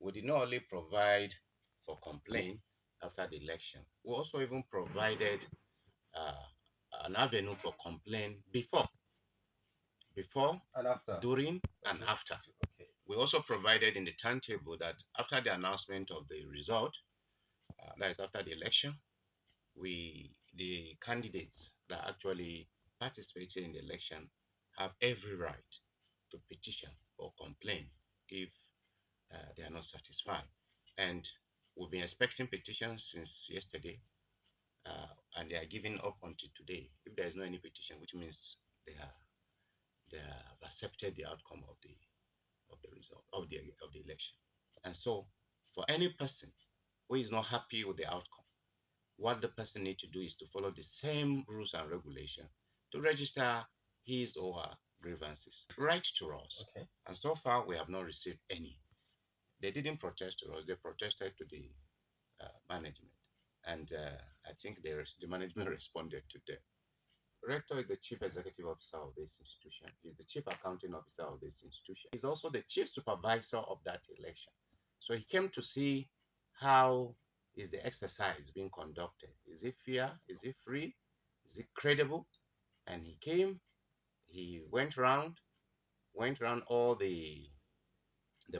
we did not only provide for complaint after the election, we also even provided an avenue for complaint before, And after. during, and Okay. after. Okay. We also provided in the timetable that after the announcement of the result, that is after the election, the candidates that actually participated in the election have every right to petition or complain if they are not satisfied. And we've been expecting petitions since yesterday, and they are giving up until today. If there is no any petition, which means they have accepted the outcome of the result of the election. And so, for any person who is not happy with the outcome, what the person needs to do is to follow the same rules and regulations to register his or her grievances. Write to us. Okay. And so far, we have not received any. They didn't protest to us, they protested to the management. And I think the management responded to them. Rector is the chief executive officer of this institution. He's the chief accounting officer of this institution. He's also the chief supervisor of that election. So he came to see how is the exercise being conducted. Is it fair? Is it free? Is it credible? And he came, he went around all the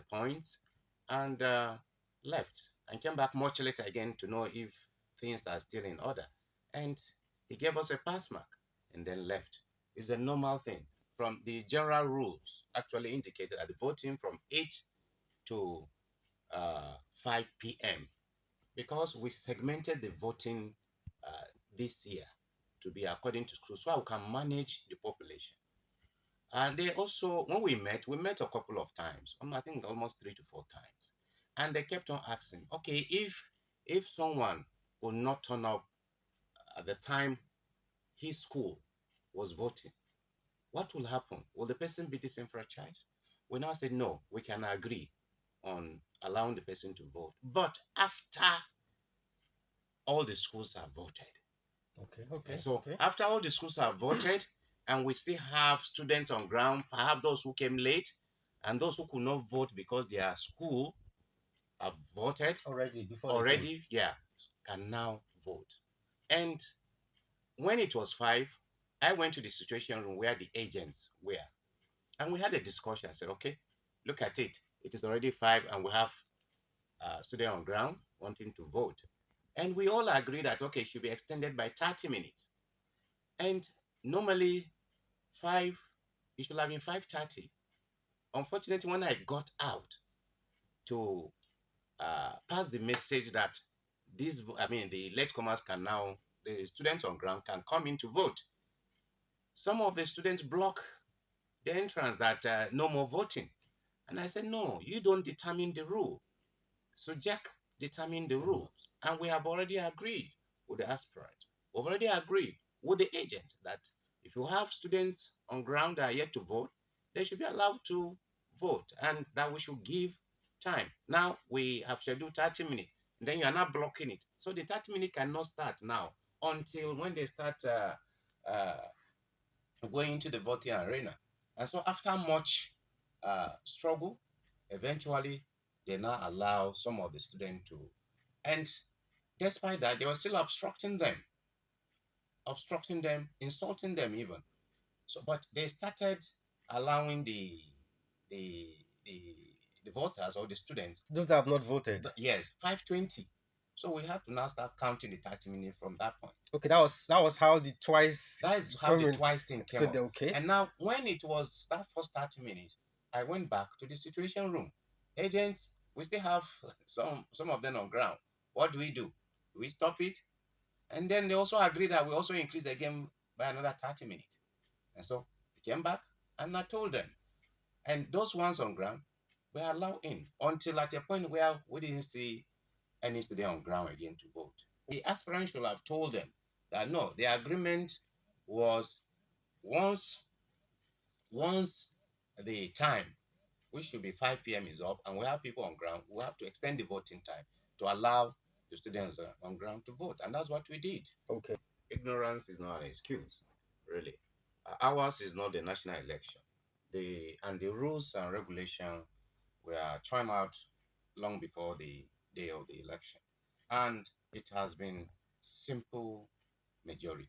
points, and left, and came back much later again to know if things are still in order. And he gave us a pass mark and then left. It's a normal thing. From the general rules actually indicated that the voting from 8 to 5 p.m., because we segmented the voting this year to be according to school, so we can manage the population. And they also, when we met a couple of times, I think almost 3 to 4 times. And they kept on asking, okay, if someone will not turn up at the time his school was voting, what will happen? Will the person be disenfranchised? We now said no, we can agree on allowing the person to vote. But after all the schools have voted. Okay. And Okay. so Okay. after all the schools have voted, and we still have students on ground, perhaps those who came late and those who could not vote because their school have voted Already before they came. already, yeah, can now vote. And when it was 5, I went to the situation room where the agents were, and we had a discussion. I said, okay, look at it. It is already 5, and we have students on ground wanting to vote. And we all agreed that, okay, it should be extended by 30 minutes. And normally, 5, it should have been 5:30. Unfortunately, when I got out to pass the message that the latecomers can now, the students on ground can come in to vote, some of the students block the entrance that no more voting. And I said, no, you don't determine the rule. So Jack determined the Mhm. rules. And we have already agreed with the aspirant. We've already agreed with the agent that if you have students on ground that are yet to vote, they should be allowed to vote, and that we should give time. Now we have scheduled 30 minutes. Then you are not blocking it. So the 30 minutes cannot start now until when they start uh, going into the voting arena. And so after much struggle, eventually they now allow some of the students to. And despite that, they were still obstructing them, insulting them even. So, but they started allowing the the the voters or the students. Those that have not voted. Yes, 5:20. So we have to now start counting the 30 minutes from that point. Okay, that was how the twice That is how the tournament twice thing came to up. the okay. And now, when it was that first 30 minutes, I went back to the situation room. Agents, we still have some of them on ground. What do? Do we stop it? And then they also agreed that we also increase the game by another 30 minutes. And so we came back and I told them. And those ones on ground were allowed in until at a point where we didn't see any student on ground again to vote. The aspirant should have told them that no, the agreement was once once the time, which should be 5 p.m., is up and we have people on ground, we have to extend the voting time to allow the students on ground to vote. And that's what we did. Okay. Ignorance is not an excuse, really. Ours is not the national election. The rules and regulations were trying out long before the day of the election. And it has been simple majority.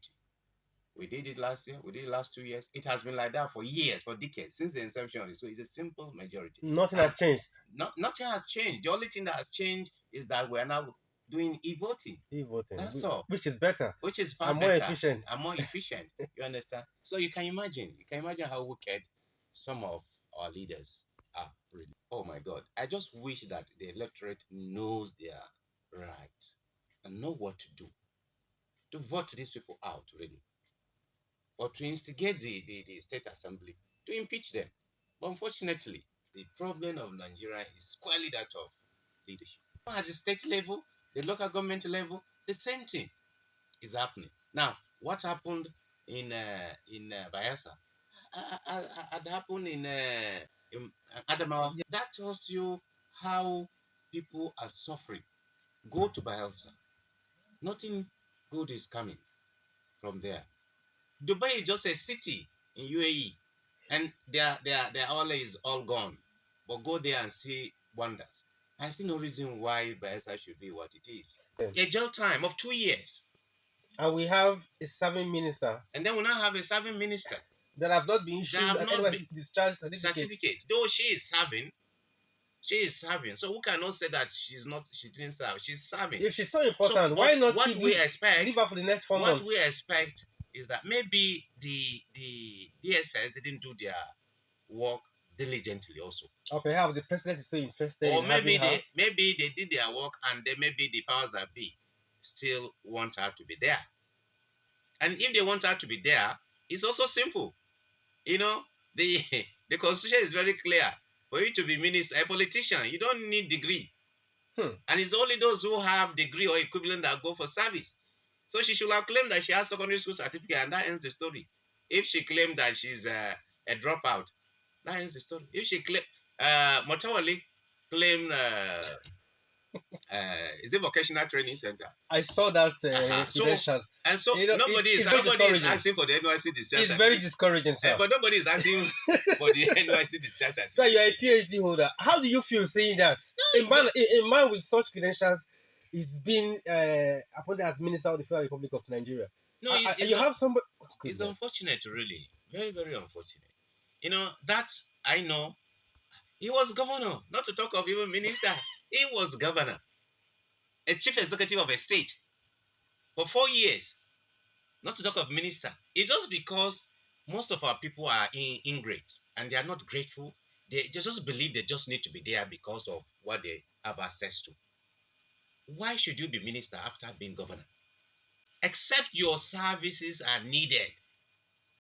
We did it last year. We did it last 2 years. It has been like that for years, for decades, since the inception of it. So it's a simple majority. Nothing And has changed. nothing has changed. The only thing that has changed is that we are now doing e-voting. E-voting, That's all. which is better. Which is far And more better efficient. and more efficient. You understand? So you can imagine. You can imagine how wicked some of our leaders are. Really. Oh my God! I just wish that the electorate knows their right and know what to do to vote these people out. Really, or to instigate the state assembly to impeach them. But unfortunately, the problem of Nigeria is squarely that of leadership. At the state level, the local government level, the same thing is happening. Now, what happened in Bayelsa had happened in Adamawa. Yeah. That tells you how people are suffering. Go to Bayelsa. Nothing good is coming from there. Dubai is just a city in UAE, and their oil is all gone. But go there and see wonders. I see no reason why Bayelsa should be what it is. A jail time of 2 years. And we have a serving minister. And then we now have a serving minister that have not been issued discharge certificate. Though she is serving. So who cannot say that she didn't serve? She's serving. If she's so important, why not leave her for the next 4 months? What we expect is that maybe the DSS didn't do their work diligently also. Or perhaps the president is so interested or maybe they did their work, and then maybe the powers that be still want her to be there. And if they want her to be there, it's also simple. You know, the constitution is very clear. For you to be minister, a politician, you don't need degree. And it's only those who have degree or equivalent that go for service. So she should have claimed that she has secondary school certificate, and that ends the story. If she claimed that she's a dropout, that ends the story. If she claimed, Motawali claimed, is it vocational training center? I saw that credentials. So nobody is asking for the NYC discharge. It's very discouraging, sir. But nobody is asking for the NYC discharge. Sir, you're a PhD holder. How do you feel saying that? A man with such credentials is being appointed as Minister of the Federal Republic of Nigeria. No, you have somebody. It's unfortunate, really. Very, very unfortunate. You know, that I know. He was governor, not to talk of even minister. He was governor, a chief executive of a state for 4 years, not to talk of minister. It's just because most of our people are ingrate and they are not grateful. They just believe they just need to be there because of what they have access to. Why should you be minister after being governor? Except your services are needed